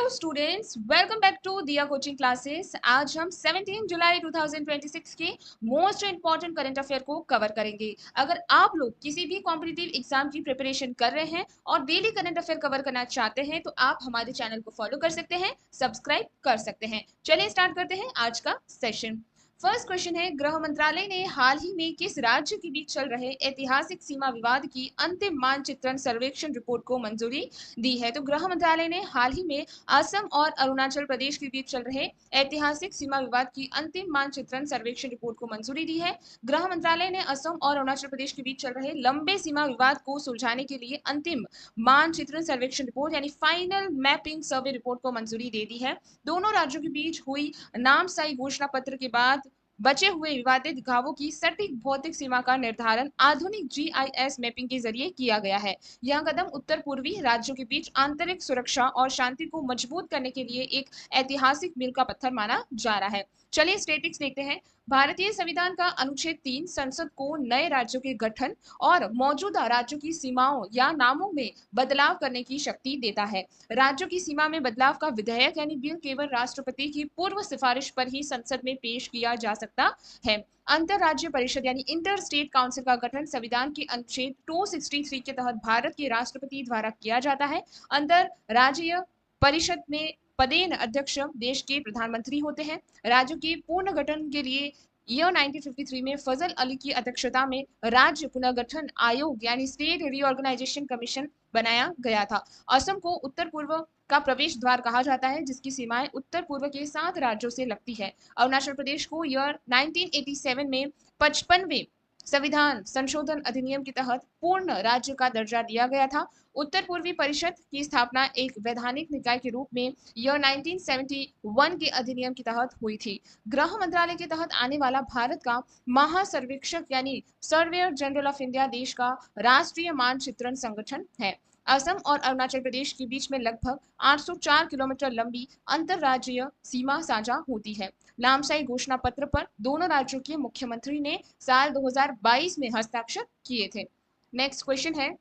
Students, welcome back to दिया coaching classes. आज हम 17 जुलाई 2026 के मोस्ट इंपॉर्टेंट करंट अफेयर को कवर करेंगे। अगर आप लोग किसी भी कॉम्पिटिटिव एग्जाम की प्रिपरेशन कर रहे हैं और डेली करंट अफेयर कवर करना चाहते हैं तो आप हमारे चैनल को फॉलो कर सकते हैं, सब्सक्राइब कर सकते हैं। चलिए स्टार्ट करते हैं आज का सेशन। फर्स्ट क्वेश्चन है, गृह मंत्रालय ने हाल ही में किस राज्य के बीच चल रहे ऐतिहासिक सीमा विवाद की अंतिम मानचित्रण सर्वेक्षण रिपोर्ट को मंजूरी दी है? तो गृह मंत्रालय ने हाल ही में असम और अरुणाचल प्रदेश के बीच चल रहे ऐतिहासिक सीमा विवाद की अंतिम मानचित्रण सर्वेक्षण रिपोर्ट को मंजूरी दी है। गृह मंत्रालय ने असम और अरुणाचल प्रदेश के बीच चल रहे लंबे सीमा विवाद को सुलझाने के लिए अंतिम मानचित्रण सर्वेक्षण रिपोर्ट यानी फाइनल मैपिंग सर्वे रिपोर्ट को मंजूरी दे दी है। दोनों राज्यों के बीच हुई नामसाई घोषणा पत्र के बाद बचे हुए विवादित गांवों की सटीक भौतिक सीमा का निर्धारण आधुनिक जीआईएस मैपिंग के जरिए किया गया है। यह कदम उत्तर पूर्वी राज्यों के बीच आंतरिक सुरक्षा और शांति को मजबूत करने के लिए एक ऐतिहासिक मील का पत्थर माना जा रहा है। चलिए स्टेटिक्स देखते हैं। भारतीय संविधान का अनुच्छेद 3 संसद को नए राज्यों के गठन और मौजूदा राज्यों की सीमाओं या नामों में बदलाव करने की शक्ति देता है। राज्यों की सीमा में बदलाव का विधेयक यानी बिल केवल राष्ट्रपति की पूर्व सिफारिश पर ही संसद में पेश किया जा सकता है। अंतर राज्य परिषद यानी इंटर स्टेट काउंसिल का गठन संविधान के अनुच्छेद 263 के तहत भारत के राष्ट्रपति द्वारा किया जाता है। अंतर राज्य परिषद में पदेन अध्यक्ष देश के प्रधानमंत्री होते हैं। राज्यों के पूर्ण गठन के लिए ईयर 1953 में फजल अली की अध्यक्षता में राज्य पुनर्गठन आयोग यानी स्टेट रीऑर्गेनाइजेशन कमीशन बनाया गया था। असम को उत्तर पूर्व का प्रवेश द्वार कहा जाता है, जिसकी सीमाएं उत्तर पूर्व के 7 राज्यों से लगती है। अरुणाचल प्रदेश को ईयर 1987 में 55वें संविधान संशोधन अधिनियम के तहत पूर्ण राज्य का दर्जा दिया गया था। उत्तर पूर्वी परिषद की स्थापना एक वैधानिक निकाय के रूप में ईयर 1971 के अधिनियम के तहत हुई थी। गृह मंत्रालय के तहत आने वाला भारत का महासर्वेक्षक यानी सर्वेयर जनरल ऑफ इंडिया देश का राष्ट्रीय मानचित्रण संगठन है। असम और अरुणाचल प्रदेश के बीच में लगभग 804 किलोमीटर लंबी अंतरराज्यीय सीमा साझा होती है। नामसाई घोषणा पत्र पर दोनों राज्यों के मुख्यमंत्री ने साल 2022 में हस्ताक्षर किए थे। नेक्स्ट क्वेश्चन है,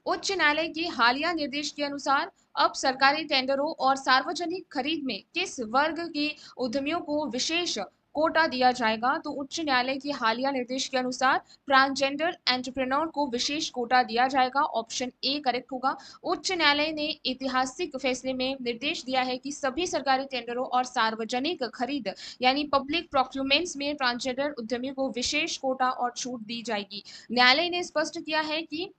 उच्च न्यायालय के हालिया निर्देश के अनुसार अब सरकारी टेंडरों और सार्वजनिक खरीद में किस वर्ग के उद्यमियों को विशेष कोटा दिया जाएगा? तो उच्च न्यायालय के हालिया निर्देश के अनुसार ट्रांसजेंडर एंटरप्रेन्योर को विशेष कोटा दिया जाएगा। ऑप्शन ए करेक्ट होगा। उच्च न्यायालय ने ऐतिहासिक फैसले में निर्देश दिया है कि सभी सरकारी टेंडरों और सार्वजनिक खरीद यानी पब्लिक प्रोक्यूरमेंट्स में ट्रांसजेंडर उद्यमियों को विशेष कोटा और छूट दी जाएगी। न्यायालय ने स्पष्ट किया है कि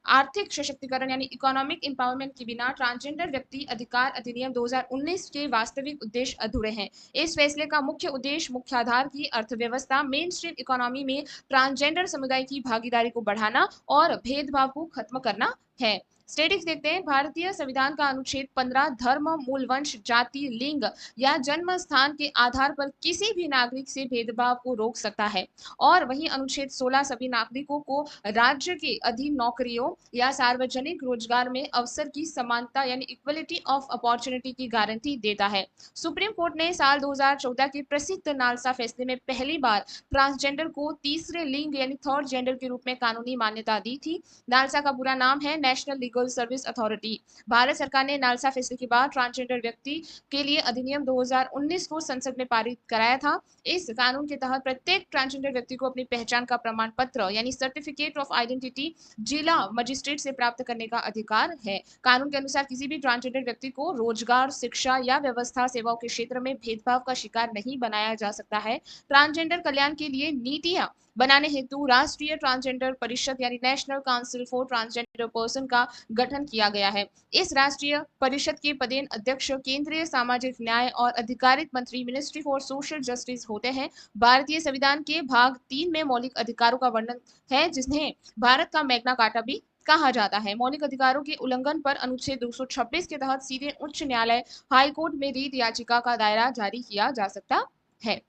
आर्थिक सशक्तिकरण यानी इकोनॉमिक एम्पावरमेंट के बिना ट्रांसजेंडर व्यक्ति अधिकार अधिनियम 2019 के वास्तविक उद्देश्य अधूरे हैं। इस फैसले का मुख्य उद्देश्य मुख्याधार की अर्थव्यवस्था मेन स्ट्रीम इकोनॉमी में ट्रांसजेंडर समुदाय की भागीदारी को बढ़ाना और भेदभाव को खत्म करना है। स्टेटिक्स देखते हैं। भारतीय संविधान का अनुच्छेद 15 धर्म, मूल वंश, जाति, लिंग या जन्म स्थान के आधार पर किसी भी नागरिक से भेदभाव को रोक सकता है और वहीं अनुच्छेद 16 सभी नागरिकों को राज्य के अधीन नौकरियों या सार्वजनिक रोजगार में अवसर की समानता यानी इक्वलिटी ऑफ अपॉर्चुनिटी की गारंटी देता है। सुप्रीम कोर्ट ने साल 2014 के प्रसिद्ध नालसा फैसले में पहली बार ट्रांसजेंडर को तीसरे लिंग यानी थर्ड जेंडर के रूप में कानूनी मान्यता दी थी। नालसा का पूरा नाम है national legal service authority. Bharat सरकार ने नालसा फैसले के बाद ट्रांसजेंडर व्यक्ति के लिए अधिनियम 2019 को संसद में पारित कराया था। इस कानून के तहत प्रत्येक ट्रांसजेंडर व्यक्ति को अपनी पहचान का प्रमाण पत्र यानी सर्टिफिकेट ऑफ आइडेंटिटी जिला मजिस्ट्रेट से प्राप्त करने का अधिकार है। कानून के अनुसार किसी भी ट्रांसजेंडर व्यक्ति को रोजगार, शिक्षा या व्यवस्था सेवाओं के क्षेत्र में भेदभाव का शिकार नहीं बनाया जा सकता है। ट्रांसजेंडर कल्याण के लिए नीतियां बनाने हेतु राष्ट्रीय ट्रांसजेंडर परिषद यानी national council for transgender person का गठन किया गया है। इस राष्ट्रीय परिषद के पदेन अध्यक्ष केंद्रीय सामाजिक न्याय और अधिकारित मंत्री मिनिस्ट्री फॉर सोशल जस्टिस होते हैं। भारतीय संविधान के भाग 3 में मौलिक अधिकारों का वर्णन है, जिन्हें भारत का मैग्ना कार्टा भी कहा जाता है। मौलिक अधिकारों के उल्लंघन पर अनुच्छेद 226 के तहत सीधे उच्च न्यायालय हाई कोर्ट में रीट याचिका का दायरा जारी किया जा सकता है।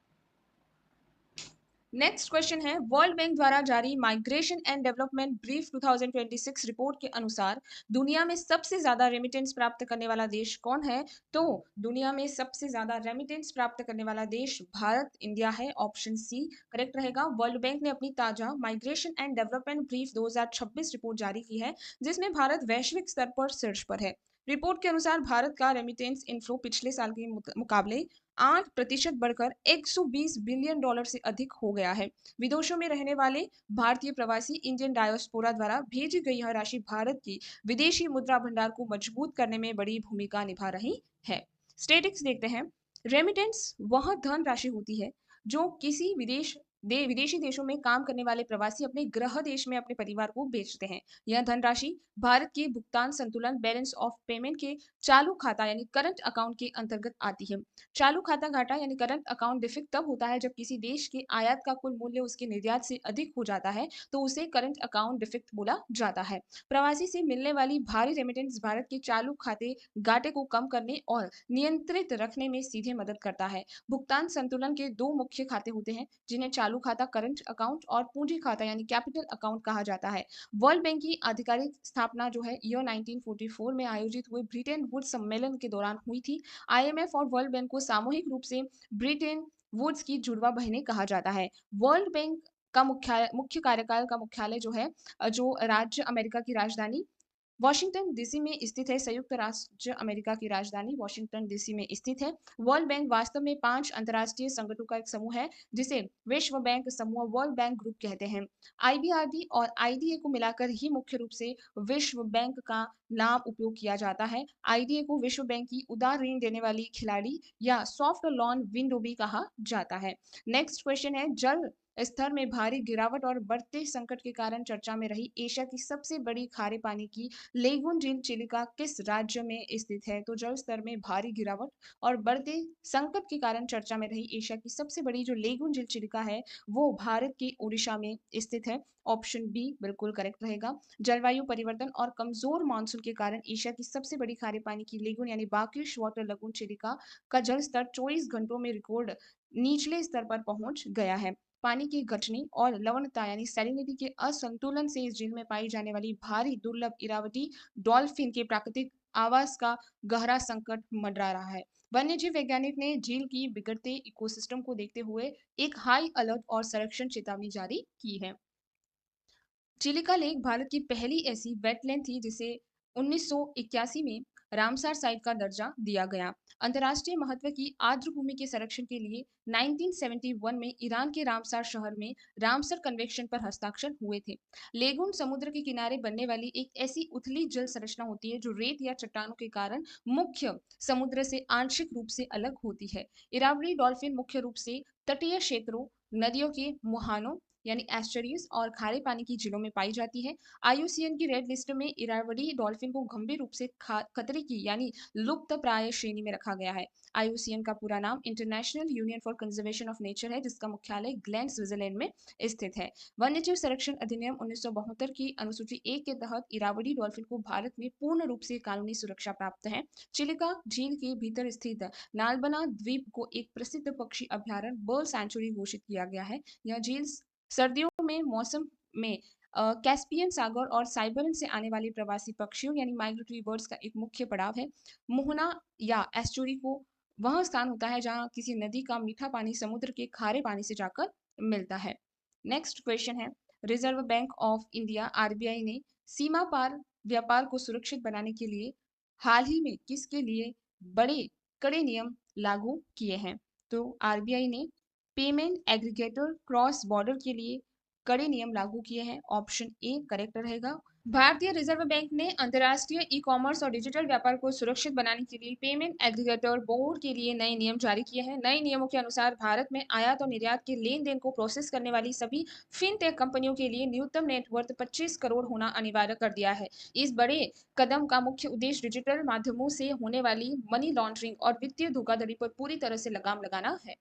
नेक्स्ट क्वेश्चन है, वर्ल्ड बैंक द्वारा जारी migration and development brief 2026 report के अनुसार दुनिया में सबसे ज्यादा रेमिटेंस प्राप्त करने वाला देश कौन है? तो दुनिया में सबसे ज्यादा रेमिटेंस प्राप्त करने वाला देश भारत, इंडिया है। ऑप्शन सी करेक्ट रहेगा। वर्ल्ड बैंक ने अपनी ताजा migration and development brief 2026 report जारी की है, जिसमें भारत वैश्विक स्तर पर शीर्ष पर है। रिपोर्ट के अनुसार भारत का रेमिटेंस इनफ्लो पिछले साल के मुकाबले 8% बढ़कर $120 बिलियन से अधिक हो गया है। विदेशों में रहने वाले भारतीय प्रवासी इंडियन डायोस्पोरा द्वारा भेजी गई यह राशि भारत की विदेशी मुद्रा भंडार को मजबूत करने में बड़ी भूमिका निभा रही है। स्टेटिक्स देखते हैं। रेमिटेंस वह धन राशि होती है जो किसी विदेशी देशों में काम करने वाले प्रवासी अपने गृह देश में अपने परिवार को भेजते हैं। यह धनराशि भारत के भुगतान संतुलन बैलेंस ऑफ पेमेंट के चालू खाता यानी करंट अकाउंट के अंतर्गत आती है। चालू खाता घाटा यानी करंट अकाउंट डिफिक्ट तब होता है जब किसी देश के आयात का कुल मूल्य उसके निर्यात से अधिक हो जाता है, तो उसे करंट अकाउंट डिफिक्ट बोला जाता है। प्रवासी से मिलने वाली भारी रेमिटेंस भारत के चालू खाते घाटे को कम करने और नियंत्रित रखने में सीधे मदद करता है। भुगतान संतुलन के दो मुख्य खाते होते हैं जिन्हें चालू खाता करंट अकाउंट और पूंजी खाता यानी कैपिटल अकाउंट कहा जाता है। वर्ल्ड बैंक की आधिकारिक स्थापना जो है ईयर 1944 में आयोजित हुए ब्रिटेन वुड्स सम्मेलन के दौरान हुई थी। आईएमएफ और वर्ल्ड बैंक को सामूहिक रूप से ब्रिटेन वुड्स की जुड़वा बहनें कहा जाता है। वर्ल्ड बैंक का मुख्य कार्यकाल का मुख्यालय जो है जो राज्य अमेरिका की राजधानी वॉशिंगटन डीसी में स्थित है। संयुक्त राष्ट्र अमेरिका की राजधानी वॉशिंगटन डीसी में स्थित है। वर्ल्ड बैंक वास्तव में 5 अंतर्राष्ट्रीय संगठनों का एक समूह है जिसे विश्व बैंक समूह वर्ल्ड बैंक ग्रुप कहते हैं। आईबीआरडी और आईडीए को मिलाकर ही मुख्य रूप से विश्व बैंक का नाम उपयोग किया जाता है। आईडीए को विश्व बैंक की उदार ऋण देने वाली खिलाड़ी या सॉफ्ट लोन विंडो भी कहा जाता है। नेक्स्ट क्वेश्चन है, जल स्तर में भारी गिरावट और बढ़ते संकट के कारण चर्चा में रही एशिया की सबसे बड़ी खारे पानी की लेगुन झील चिलिका किस राज्य में स्थित है? तो जल स्तर में भारी गिरावट और बढ़ते संकट के कारण चर्चा में रही एशिया की सबसे बड़ी जो लेगुन झील चिलिका है वो भारत के ओडिशा में स्थित है। ऑप्शन बी बिल्कुल करेक्ट रहेगा। जलवायु परिवर्तन और कमजोर मानसून के कारण एशिया की सबसे बड़ी खारे पानी की लेगुन यानी बाकिश वाटर लगून चिलिका का जल स्तर 24 घंटों में रिकॉर्ड निचले स्तर पर पहुंच गया है। पानी की गठनी और लवणता यानी सैलिनिटी के असंतुलन से इस झील में पाई जाने वाली भारी दुर्लभ इरावती डॉल्फिन के प्राकृतिक आवास का गहरा संकट मंडरा रहा है। वन्यजीव वैज्ञानिक ने झील की बिगड़ते इकोसिस्टम को देखते हुए एक हाई अलर्ट और संरक्षण चेतावनी जारी की है। चिलिका लेक भारत की पहली ऐसी वेटलैंड थी जिसे 1981 में रामसार साइट का दर्जा दिया गया। अंतर्राष्ट्रीय महत्व की आर्द्र भूमि के संरक्षण के लिए 1971 में ईरान के रामसार शहर में रामसर कन्वेंशन पर हस्ताक्षर हुए थे। लेगुन समुद्र के किनारे बनने वाली एक ऐसी उथली जल संरचना होती है जो रेत या चट्टानों के कारण मुख्य समुद्र से आंशिक रूप से अलग होती है। इरावली डॉल्फिन मुख्य रूप से तटीय क्षेत्रों, नदियों के मुहानों यानी एस्चुरीज और खारे पानी की झीलों में पाई जाती है। आईयूसीएन की रेड लिस्ट में इरावदी डॉल्फिन को गंभीर रूप से खतरे की यानी लुप्त प्राय श्रेणी में रखा गया है। आईयूसीएन का पूरा नाम international union for conservation of nature है जिसका मुख्यालय ग्लेन स्विट्जरलैंड में स्थित है। वन्यजीव संरक्षण अधिनियम 1972 की अनुसूची 1 के तहत इरावदी डॉल्फिन को भारत में पूर्ण रूप से कानूनी सुरक्षा प्राप्त है। चिलिका झील के भीतर स्थित नालबना द्वीप को एक प्रसिद्ध पक्षी अभ्यारण्य बर्ड सैंचुरी घोषित किया गया है। यह झील सर्दियों में मौसम में कैस्पियन सागर और साइबेरियन से आने वाले प्रवासी पक्षियों यानी माइग्रेटरी बर्ड्स का एक मुख्य पड़ाव है। मोहना या एस्चुरी को वह स्थान होता है जहां किसी नदी का मीठा पानी समुद्र के खारे पानी से जाकर मिलता है। नेक्स्ट क्वेश्चन है, reserve bank of India RBI ने सीमा पार व्यापार को सुरक्षित बनाने के लिए हाल ही में किसके लिए बड़े कड़े नियम लागू किए हैं? तो आरबीआई ने पेमेंट एग्रीगेटर क्रॉस बॉर्डर के लिए कड़े नियम लागू किए हैं। ऑप्शन ए करेक्ट रहेगा। भारतीय रिजर्व बैंक ने अंतर्राष्ट्रीय ई कॉमर्स और डिजिटल व्यापार को सुरक्षित बनाने के लिए पेमेंट एग्रीगेटर बोर्ड के लिए नए नियम जारी किए हैं। नए नियमों के अनुसार भारत में आयात और निर्यात के लेन देन को प्रोसेस करने वाली सभी फिनटेक कंपनियों के लिए न्यूनतम नेटवर्थ 25 करोड़ होना अनिवार्य कर दिया है। इस बड़े कदम का मुख्य उद्देश्य डिजिटल माध्यमों से होने वाली मनी लॉन्ड्रिंग और वित्तीय धोखाधड़ी पर पूरी तरह से लगाम लगाना है।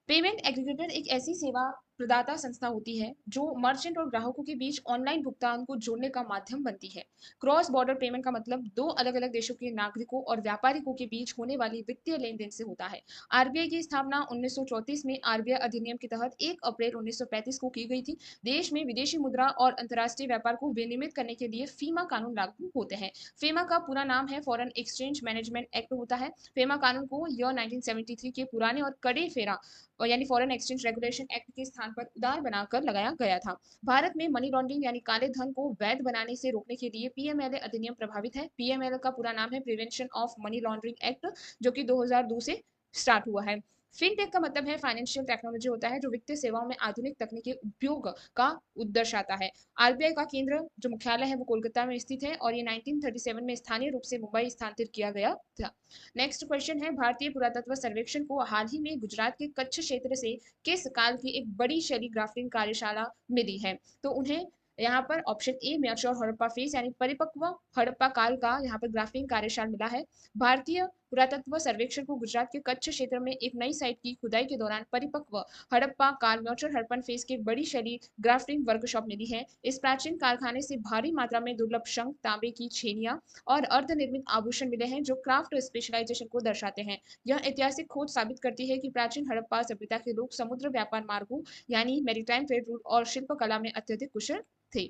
पेमेंट एग्रीगेटर एक ऐसी सेवा प्रदाता संस्था होती है जो मर्चेंट और ग्राहकों के बीच ऑनलाइन भुगतान को जोड़ने का माध्यम बनती है। क्रॉस बॉर्डर पेमेंट का मतलब दो अलग अलग देशों के नागरिकों और व्यापारिकों के बीच होने वाली वित्तीय लेन देन से होता है। आरबीआई की स्थापना 1934 में आरबीआई अधिनियम के तहत 1 अप्रैल 1935 को की गई थी। देश में विदेशी मुद्रा और अंतर्राष्ट्रीय व्यापार को विनियमित करने के लिए फीमा कानून लागू होते हैं। फीमा का पूरा नाम है फॉरेन एक्सचेंज मैनेजमेंट एक्ट होता है। फीमा कानून को ईयर 1973 के पुराने और कड़े फेरा और यानी फॉरेन एक्सचेंज रेगुलेशन एक्ट के स्थान स्थान पर उदार बनाकर लगाया गया था। भारत में मनी लॉन्ड्रिंग यानी काले धन को वैध बनाने से रोकने के लिए पीएमएलए अधिनियम प्रभावित है। पीएमएलए का पूरा नाम है prevention of money laundering act, जो कि 2002 से स्टार्ट हुआ है। फिनटेक का मतलब है फाइनेंशियल टेक्नोलॉजी होता है, जो वित्तीय सेवाओं में आधुनिक तकनीकी उपयोग का दर्शाता है। आरबीआई का केंद्र जो मुख्यालय है वो कोलकाता में स्थित है और ये 1937 में स्थानीय रूप से मुंबई स्थानांतरित किया गया था। नेक्स्ट क्वेश्चन है, भारतीय पुरातत्व सर्वेक्षण को हाल ही में गुजरात के कच्छ क्षेत्र से किस काल की एक बड़ी शैली ग्राफ्टिंग कार्यशाला मिली है? तो उन्हें यहाँ पर option A mature Harappa phase यानी परिपक्व हड़प्पा काल का यहाँ पर ग्राफ्टिंग कार्यशाला मिला है। भारतीय पुरातत्व सर्वेक्षण को गुजरात के कच्छ क्षेत्र में एक नई साइट की खुदाई के दौरान परिपक्व हड़प्पा काल म्यूचुअल हड़प्पन फेज की बड़ी शैली ग्राफ्टिंग वर्कशॉप मिली है। इस प्राचीन कारखाने से भारी मात्रा में दुर्लभ शंख, तांबे की छेनियां और अर्धनिर्मित आभूषण मिले हैं जो क्राफ्ट स्पेशलाइजेशन को दर्शाते हैं। यह ऐतिहासिक खोज साबित करती है कि प्राचीन हड़प्पा सभ्यता के लोग समुद्र व्यापार मार्गों यानी मैरीटाइम ट्रेड रूट और शिल्पकला में अत्यधिक कुशल थे।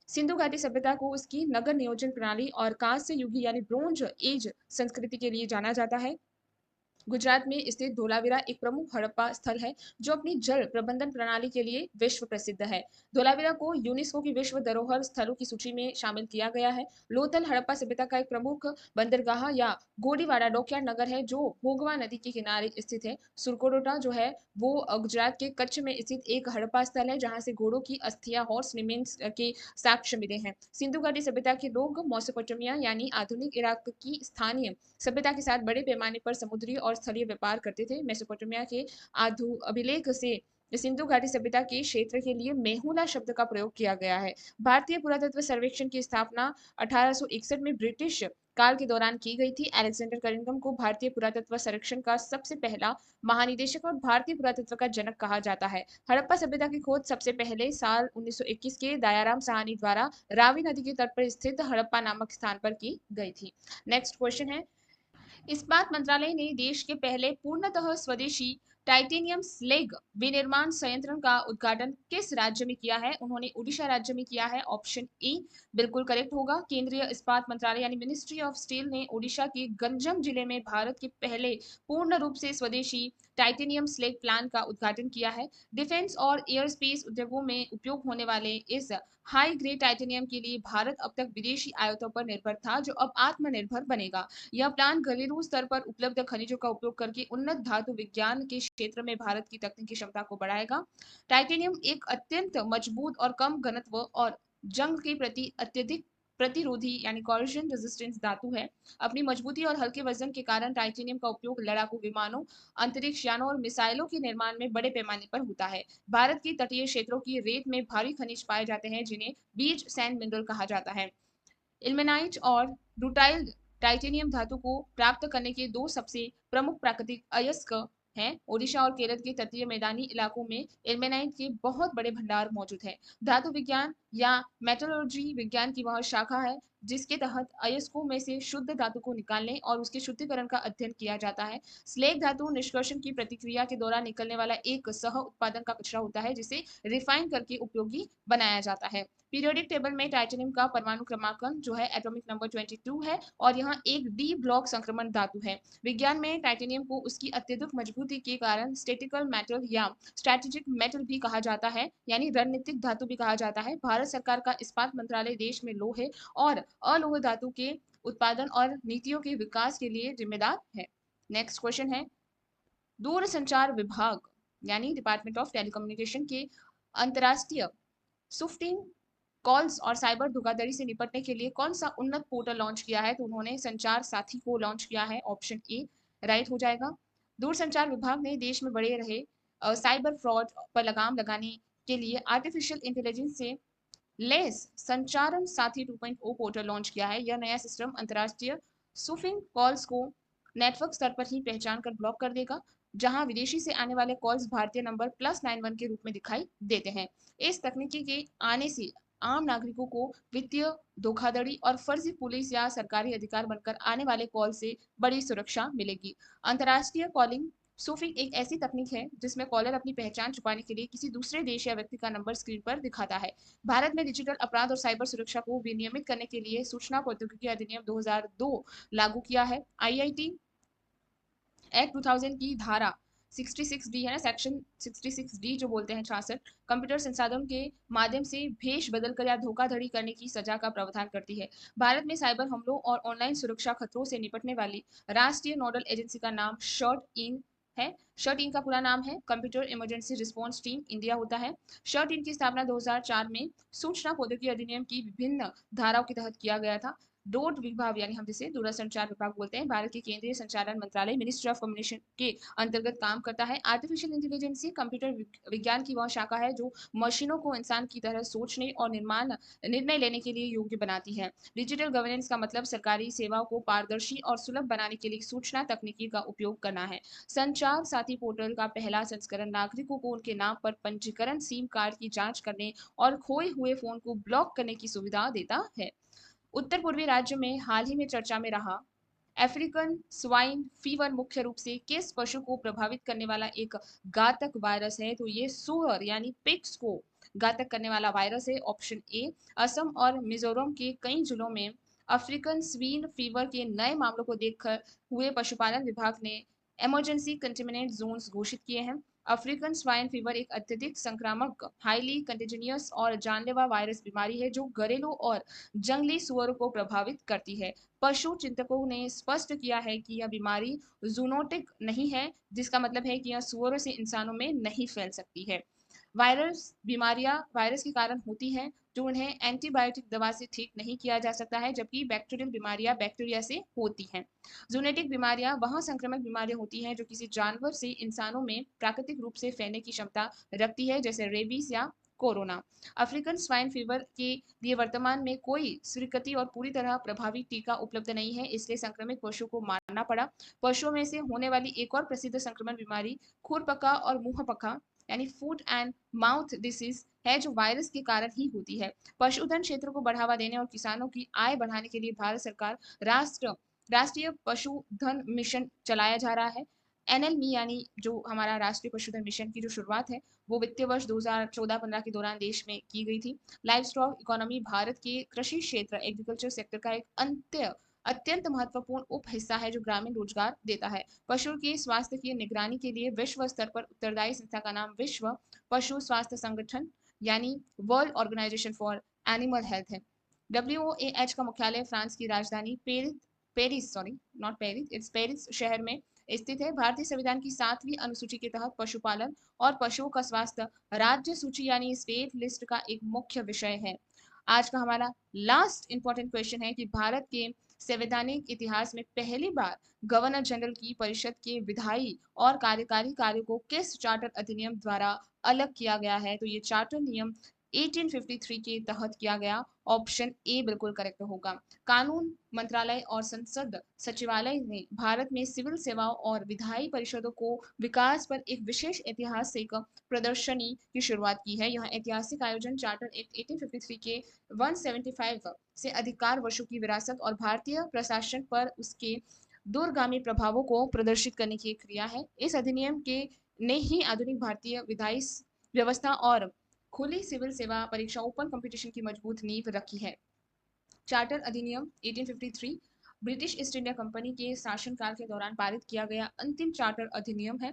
सिंधु घाटी सभ्यता को उसकी नगर नियोजन प्रणाली और कांस्य युगी यानी ब्रोंज एज संस्कृति के लिए जाना जाता है। गुजरात में स्थित धोलावीरा एक प्रमुख हड़प्पा स्थल है जो अपनी जल प्रबंधन प्रणाली के लिए विश्व प्रसिद्ध है। धोलावीरा को यूनेस्को की विश्व धरोहर स्थलों की सूची में शामिल किया गया है। लोथल हड़प्पा सभ्यता का एक प्रमुख बंदरगाह या गोडीवाड़ा डॉकयार्ड नगर है जो भोगवा नदी के किनारे स्थित है। सुरकोटोटा जो है वो गुजरात के कच्छ में स्थित एक हड़प्पा स्थल है जहां से घोड़ों की अस्थियां हॉर्स रिमेन्स के साक्ष्य मिले हैं। सिंधु घाटी सभ्यता के लोग मोसोपोटामिया यानी आधुनिक इराक की स्थानीय सभ्यता के साथ बड़े पैमाने पर समुद्री और स्थलीय व्यापार करते थे। मेसोपोटामिया के आधु अभिलेख से सिंधु घाटी सभ्यता के क्षेत्र के लिए मेहुला शब्द का प्रयोग किया गया है। भारतीय पुरातत्व सर्वेक्षण की स्थापना 1861 में ब्रिटिश काल के दौरान की गई थी। अलेक्जेंडर कनिंघम को भारतीय पुरातत्व सर्वेक्षण का सबसे पहला महानिदेशक और भारतीय पुरातत्व का जनक कहा जाता है। हड़प्पा सभ्यता की खोज सबसे पहले साल 1921 के दयाराम साहनी द्वारा रावी नदी के तट पर स्थित हड़प्पा नामक स्थान पर की गई थी। नेक्स्ट क्वेश्चन है, इस्पात मंत्रालय ने देश के पहले पूर्णतः स्वदेशी टाइटेनियम स्लेग विनिर्माण संयंत्र का उद्घाटन किस राज्य में किया है? उन्होंने ओडिशा राज्य में किया है। ऑप्शन ए बिल्कुल करेक्ट होगा। केंद्रीय इस्पात मंत्रालय यानी मिनिस्ट्री ऑफ स्टील ने ओडिशा के गंजम जिले में भारत के पहले पूर्ण रूप से स्वदेशी टाइटेनियम स्लेग प्लांट का उद्घाटन किया है। डिफेंस और एयरस्पेस उद्योगों में उपयोग होने वाले इस हाई ग्रेड टाइटेनियम के लिए भारत अब तक विदेशी आयातों पर निर्भर था, जो अब आत्मनिर्भर बनेगा। यह प्लान घरेलू स्तर पर उपलब्ध खनिजों का उपयोग करके उन्नत धातु विज्ञान के क्षेत्र में भारत की तकनीकी क्षमता को बढ़ाएगा। टाइटेनियम एक अत्यंत मजबूत और कम घनत्व और जंग के प्रति अत्यधिक प्रतिरोधी यानी कॉरोजन रेजिस्टेंस धातु है। अपनी मजबूती और हल्के वजन के कारण टाइटेनियम का उपयोग लड़ाकू विमानों, अंतरिक्ष यानों और मिसाइलों के निर्माण में बड़े पैमाने पर होता है। भारत के तटीय क्षेत्रों की रेत में भारी खनिज पाए जाते हैं जिन्हें बीच सैंड मिनरल कहा जाता है। इल्मेनाइट और रूटाइल टाइटेनियम धातु को प्राप्त करने के दो सबसे प्रमुख प्राकृतिक अयस्क हैं। ओडिशा और केरल के तटीय मैदानी इलाकों में इल्मेनाइट के बहुत बड़े भंडार मौजूद हैं। धातु विज्ञान या मेटलर्जी विज्ञान की वह शाखा है जिसके तहत अयस्कों में से शुद्ध धातु को निकालने और उसके शुद्धिकरण का अध्ययन किया जाता है। स्लेग धातु निष्कर्षण की प्रतिक्रिया के दौरान निकलने वाला एक सह उत्पादन का कचरा होता है जिसे रिफाइन करके उपयोगी बनाया जाता है। पीरियोडिक टेबल में टाइटेनियम का परमाणु क्रमांकन जो है एटॉमिक नंबर 22 है और यहाँ एक डी ब्लॉक संक्रमण धातु है। विज्ञान में टाइटेनियम को उसकी अत्यधिक मजबूती के कारण स्टेटिकल मेटल या स्ट्रेटेजिक मेटल भी कहा जाता है, यानी रणनीतिक धातु भी कहा जाता है। भारत सरकार का इस्पात मंत्रालय देश में लोहे और अलोह धातु के उत्पादन और नीतियों के विकास के लिए जिम्मेदार है। नेक्स्ट क्वेश्चन है, दूरसंचार विभाग यानी डिपार्टमेंट ऑफ टेलीकम्युनिकेशन के अंतरराष्ट्रीय सुफ्टिंग कॉल्स और साइबर धोखाधड़ी से निपटने के लिए कौन सा उन्नत पोर्टल लॉन्च किया है? तो उन्होंने संचार साथी को लॉन्च किया है। ऑप्शन ए राइट हो जाएगा। दूरसंचार विभाग ने देश में बढ़े रहे साइबर फ्रॉड पर लगाम लगाने के लिए आर्टिफिशियल इंटेलिजेंस से लेस संचारण साथी 2.0 पोर्टल लॉन्च किया है। यह नया सिस्टम अंतरराष्ट्रीय सूफिंग कॉल्स को नेटवर्क स्तर पर ही पहचान कर ब्लॉक कर देगा, जहां विदेशी से आने वाले कॉल्स भारतीय नंबर +91 के रूप में दिखाई देते हैं। इस तकनीकी के आने से आम नागरिकों को वित्तीय धोखाधड़ी और फर्जी पुलिस या सरकारी अधिकार बनकर आने वाले कॉल से बड़ी सुरक्षा मिलेगी। अंतरराष्ट्रीय कॉलिंग सूफिंग एक ऐसी तकनीक है जिसमें कॉलर अपनी पहचान छुपाने के लिए किसी दूसरे देश या व्यक्ति का नंबर स्क्रीन पर दिखाता है। भारत में डिजिटल अपराध और साइबर सुरक्षा को विनियमित करने के लिए सूचना प्रौद्योगिकी अधिनियम 2002 लागू किया है। आईआईटी एक्ट 2000 की धारा 66D है ना, सेक्शन 66D जो बोलते हैं 66, कंप्यूटर संसाधन के माध्यम से भेष बदलकर या धोखाधड़ी करने की सजा का प्रावधान करती है। भारत में साइबर हमलों और ऑनलाइन सुरक्षा खतरों से निपटने वाली राष्ट्रीय नोडल एजेंसी का नाम शर्ट इन है। शर्ट इन का पूरा नाम है computer emergency response team India होता है। शर्ट इन की स्थापना 2004 में सूचना प्रौद्योगिकी अधिनियम की विभिन्न धाराओं के तहत किया गया था। डोड विभाग यानी हम जिसे दूरसंचार विभाग बोलते हैं, भारत के केंद्रीय संचालन मंत्रालय मिनिस्ट्री ऑफ कम्युनिकेशन के अंतर्गत काम करता है। आर्टिफिशियल इंटेलिजेंस कंप्यूटर विज्ञान की वह शाखा है जो मशीनों को इंसान की तरह सोचने और निर्णय लेने के लिए योग्य बनाती है। डिजिटल गवर्नेंस का मतलब सरकारी सेवाओं को पारदर्शी और सुलभ बनाने के लिए सूचना तकनीकी का उपयोग करना है। संचार साथी पोर्टल का पहला संस्करण नागरिकों को उनके नाम पर पंजीकरण, सिम कार्ड की जांच करने और खोए हुए फोन को ब्लॉक करने की सुविधा देता है। उत्तर पूर्वी राज्य में हाल ही में चर्चा में रहा अफ्रीकन स्वाइन फीवर मुख्य रूप से किस पशु को प्रभावित करने वाला एक घातक वायरस है? तो ये सुअर यानी पिग्स को घातक करने वाला वायरस है। Option A. असम और मिजोरम के कई जिलों में अफ्रीकन स्वीन फीवर के नए मामलों को देखकर हुए पशुपालन विभाग ने इमरजेंसी कंटेनमेंट जोन्स घोषित किए हैं। अफ्रीकन स्वाइन फीवर एक अत्यधिक संक्रामक, हाईली कंटेजिनियस और जानलेवा वायरस बीमारी है जो घरेलू और जंगली सुअरों को प्रभावित करती है। पशु चिंतकों ने स्पष्ट किया है कि यह बीमारी जूनोटिक नहीं है, जिसका मतलब है कि यह सुअरों से इंसानों में नहीं फैल सकती है। वायरस बीमारियां वायरस के कारण होती हैं जो उन्हें एंटीबायोटिक दवा से ठीक नहीं किया जा सकता है, जबकि बैक्टीरियल बीमारियां बैक्टीरिया से होती हैं। जूनेटिक बीमारियां वह संक्रमक बीमारियां होती हैं जो किसी जानवर से इंसानों में प्राकृतिक रूप से फैलने की क्षमता रखती है, जैसे रेबीज या कोरोना। अफ्रीकन स्वाइन फीवर के लिए वर्तमान में कोई स्वीकृति और पूरी तरह प्रभावी टीका उपलब्ध नहीं है, इसलिए संक्रमित पशु को मारना पड़ा। पशुओं में से होने वाली एक और प्रसिद्ध संक्रमण बीमारी खुरपका और मुंहपका यानी फूट एंड माउथ डिसीज है, जो वायरस के कारण ही होती है। पशुधन क्षेत्र को बढ़ावा देने और किसानों की आय बढ़ाने के लिए भारत सरकार राष्ट्रीय पशुधन मिशन चलाया जा रहा है। एनएलमी यानी जो हमारा राष्ट्रीय पशुधन मिशन की जो शुरुआत है वो वित्तीय वर्ष 2014-15 के दौरान देश में की गई थी। लाइव स्टॉक इकोनॉमी भारत के कृषि क्षेत्र एग्रीकल्चर सेक्टर का एक अत्यंत महत्वपूर्ण उप हिस्सा है जो ग्रामीण रोजगार देता है। पशु के स्वास्थ्य की निगरानी के लिए विश्व स्तर पर उत्तरदायी संस्था का नाम विश्व पशु स्वास्थ्य संगठन यानी world organisation for animal health है। WOAH का मुख्यालय फ्रांस की राजधानी Paris sorry not Paris it's Paris शहर में स्थित है। भारतीय संविधान की 7वीं अनुसूची के तहत पशुपालन और पशुओं का स्वास्थ्य राज्य सूची यानी स्टेट लिस्ट का एक मुख्य विषय है। आज का हमारा लास्ट इंपॉर्टेंट क्वेश्चन है कि भारत के संवैधानिक इतिहास में पहली बार गवर्नर जनरल की परिषद के विधायी और कार्यकारी कार्यों को किस चार्टर अधिनियम द्वारा अलग किया गया है? तो ये चार्टर नियम 1853 के तहत किया गया। ऑप्शन ए बिल्कुल करेक्ट होगा। कानून मंत्रालय और संसद सचिवालय ने भारत में सिविल सेवाओं और विधायी परिषदों को विकास पर एक विशेष ऐतिहासिक प्रदर्शनी की शुरुआत की है। यह ऐतिहासिक आयोजन चार्टर एक्ट 1853 के 175 से अधिकार वर्षों की विरासत और भारतीय प्रशासन पर उसके दूरगामी प्रभावों को प्रदर्शित करने की एक क्रिया है। इस अधिनियम के ने ही आधुनिक भारतीय विधायी व्यवस्था और खुली सिविल सेवा परीक्षा ओपन कंपटीशन की मजबूत नींव रखी है। चार्टर अधिनियम 1853 ब्रिटिश ईस्ट इंडिया कंपनी के शासनकाल के दौरान पारित किया गया अंतिम चार्टर अधिनियम है।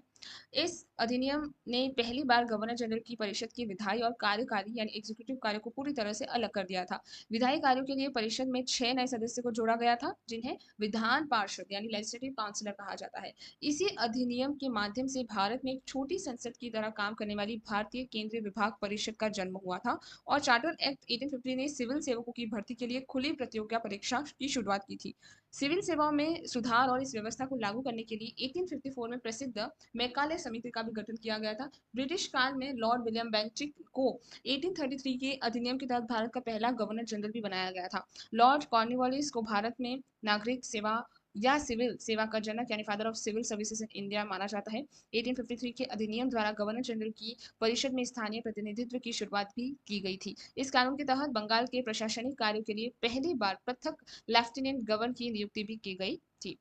इस अधिनियम ने पहली बार गवर्नर जनरल की परिषद के विधायी और कार्यकारी यानी एग्जीक्यूटिव कार्यों को पूरी तरह से अलग कर दिया था। विधायी कार्यों के लिए परिषद में 6 नए सदस्य को जोड़ा गया था, जिन्हें विधान पार्षद यानी लेजिस्लेटिव काउंसिलर कहा जाता है। इसी अधिनियम के माध्यम से भारत में एक छोटी संसद की तरह काम करने वाली भारतीय केंद्रीय विभाग परिषद का जन्म हुआ था और चार्टर एक्ट 1850 ने सिविल सेवकों की भर्ती के लिए खुली प्रतियोगिता परीक्षा की शुरुआत की थी। सिविल सेवाओं में सुधार और इस व्यवस्था को लागू करने के लिए 1854 में प्रसिद्ध मैकाले समिति का भी गठन किया गया था। ब्रिटिश काल में लॉर्ड विलियम बेंटिक को 1833 के अधिनियम के तहत भारत का पहला गवर्नर जनरल भी बनाया गया था। लॉर्ड कॉर्नवालिस को भारत में नागरिक सेवा या सिविल सेवा का जनक यानी father of civil services in India माना जाता है। 1853 के अधिनियम द्वारा गवर्नर जनरल की परिषद में स्थानीय प्रतिनिधित्व की शुरुआत भी की गई थी। इस कानून के तहत बंगाल के प्रशासनिक कार्यों के लिए पहली बार पृथक लेफ्टिनेंट गवर्नर की नियुक्ति भी की गई थी।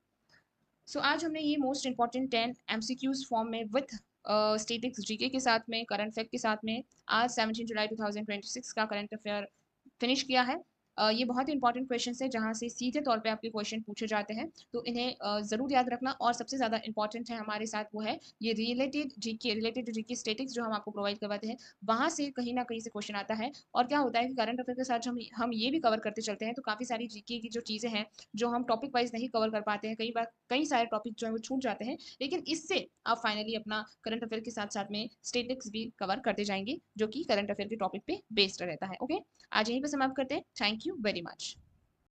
सो आज हमने ये मोस्ट इंपॉर्टेंट 10 MCQs फॉर्म में विथ स्टैटिक्स जीके के साथ में करंट फैक्ट के साथ में आज 17 जुलाई 2026 का करंट अफेयर फिनिश किया है। ये बहुत ही इंपॉर्टेंट क्वेश्चन है जहाँ से सीधे तौर पे आपके क्वेश्चन पूछे जाते हैं, तो इन्हें ज़रूर याद रखना। और सबसे ज़्यादा इंपॉर्टेंट है हमारे साथ वो है ये रिलेटेड टू जीके स्टेटिक्स जो हम आपको प्रोवाइड करवाते हैं, वहाँ से कहीं ना कहीं से क्वेश्चन आता है। और क्या होता है कि करंट अफेयर के साथ हम ये भी कवर करते चलते हैं, तो काफ़ी सारी जीके की जो चीज़ें हैं जो हम टॉपिक वाइज नहीं कवर कर पाते हैं, कई बार कई सारे टॉपिक जो है वो छूट जाते हैं, लेकिन इससे आप फाइनली अपना करंट अफेयर के साथ साथ में स्टेटिक्स भी कवर करते जाएंगे जो कि करंट अफेयर के टॉपिक पे बेस्ड रहता है। ओके, आज यहीं पे समाप्त करते हैं। Thank you very much.